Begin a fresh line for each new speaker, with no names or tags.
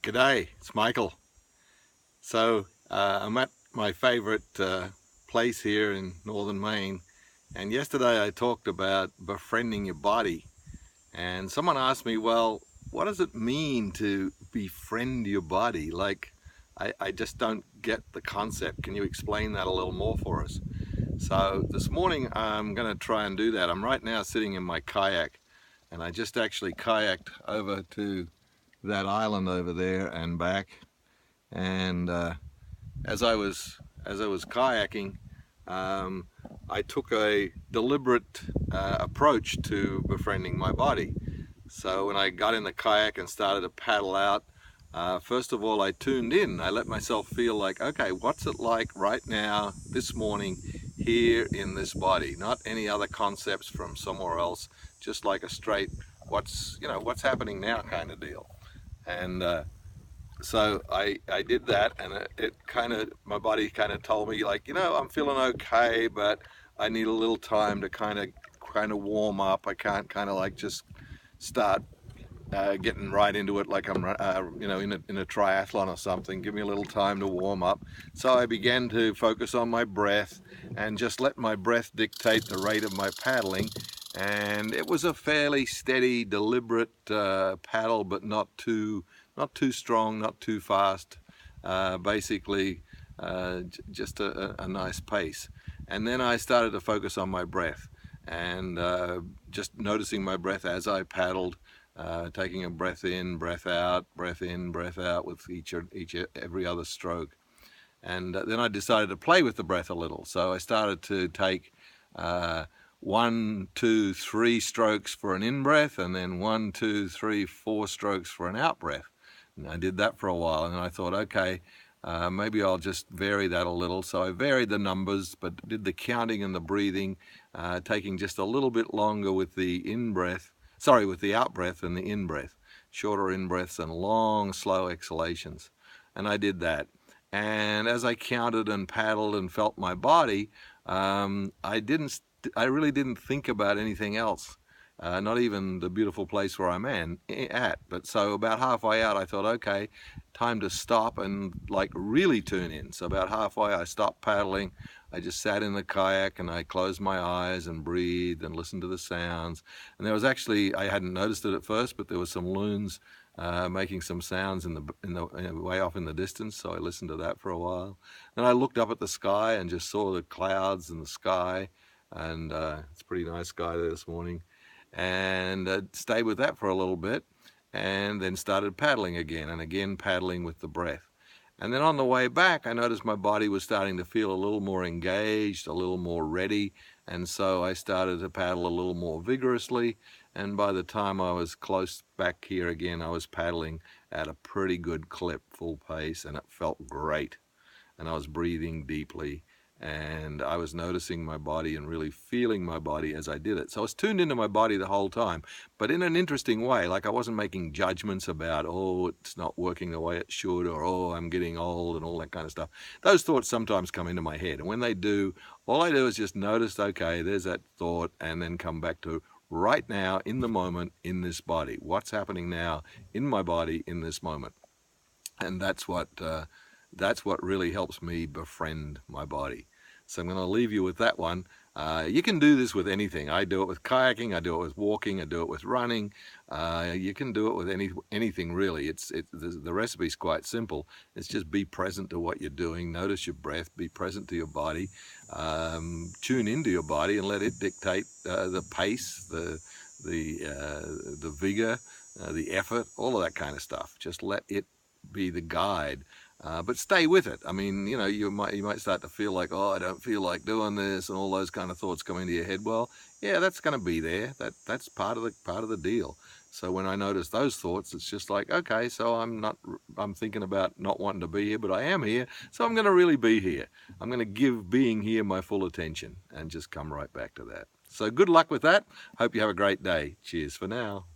G'day, it's Michael. I'm at my favorite place here in northern Maine, and yesterday I talked about befriending your body, and someone asked me, well, what does it mean to befriend your body? I just don't get the concept. Can you explain that a little more for us? So this morning I'm going to try and do that. I'm right now sitting in my kayak, and I just actually kayaked over to that island over there and back. And as I was kayaking, I took a deliberate approach to befriending my body. So when I got in the kayak and started to paddle out, first of all I tuned in. I let myself feel like, okay, what's it like right now, this morning, here in this body? Not any other concepts from somewhere else, just like a straight, what's happening now kind of deal. And so I did that, and my body kind of told me, like, I'm feeling okay, but I need a little time to kind of warm up. I can't kind of like just start getting right into it like I'm in a triathlon or something. Give me a little time to warm up. So I began to focus on my breath and just let my breath dictate the rate of my paddling. And it was a fairly steady, deliberate paddle, but not too strong, not too fast. Basically, just a nice pace. And then I started to focus on my breath and just noticing my breath as I paddled. Taking a breath in, breath out, breath in, breath out with every other stroke. And then I decided to play with the breath a little. So I started to take 1, 2, 3 strokes for an in-breath, and then 1, 2, 3, 4 strokes for an out-breath. And I did that for a while, and then I thought, okay, maybe I'll just vary that a little. So I varied the numbers, but did the counting and the breathing, taking just a little bit longer with the in-breath, with the out-breath and the in-breath. Shorter in-breaths and long, slow exhalations. And I did that. And as I counted and paddled and felt my body, I really didn't think about anything else. Not even the beautiful place where I'm at. But so about halfway out, I thought, okay, time to stop and like really tune in. So about halfway, I stopped paddling. I just sat in the kayak and I closed my eyes and breathed and listened to the sounds. And there was actually, I hadn't noticed it at first, but there was some loons making some sounds way off in the distance. So I listened to that for a while. Then I looked up at the sky and just saw the clouds in the sky. And it's a pretty nice sky there this morning. And stayed with that for a little bit, and then started paddling again, and again paddling with the breath. And then on the way back, I noticed my body was starting to feel a little more engaged, a little more ready, and so I started to paddle a little more vigorously. And by the time I was close back here again, I was paddling at a pretty good clip, full pace, and it felt great. And I was breathing deeply, and I was noticing my body and really feeling my body as I did it. So I was tuned into my body the whole time, but in an interesting way. Like I wasn't making judgments about, oh, it's not working the way it should, or oh, I'm getting old, and all that kind of stuff. Those thoughts sometimes come into my head, and when they do, all I do is just notice, okay, there's that thought, and then come back to right now, in the moment, in this body. What's happening now in my body in this moment? And that's what really helps me befriend my body. So I'm going to leave you with that one. You can do this with anything. I do it with kayaking, I do it with walking, I do it with running. You can do it with anything really. The recipe's quite simple. It's just be present to what you're doing. Notice your breath. Be present to your body. Tune into your body and let it dictate the pace, the vigor, the effort, all of that kind of stuff. Just let it be the guide. But stay with it. I mean, you might start to feel like, oh, I don't feel like doing this, and all those kind of thoughts come into your head. Well, yeah, that's going to be there. That's part of the deal. So when I notice those thoughts, it's just like, okay, so I'm thinking about not wanting to be here, but I am here, so I'm going to really be here. I'm going to give being here my full attention and just come right back to that. So good luck with that. Hope you have a great day. Cheers for now.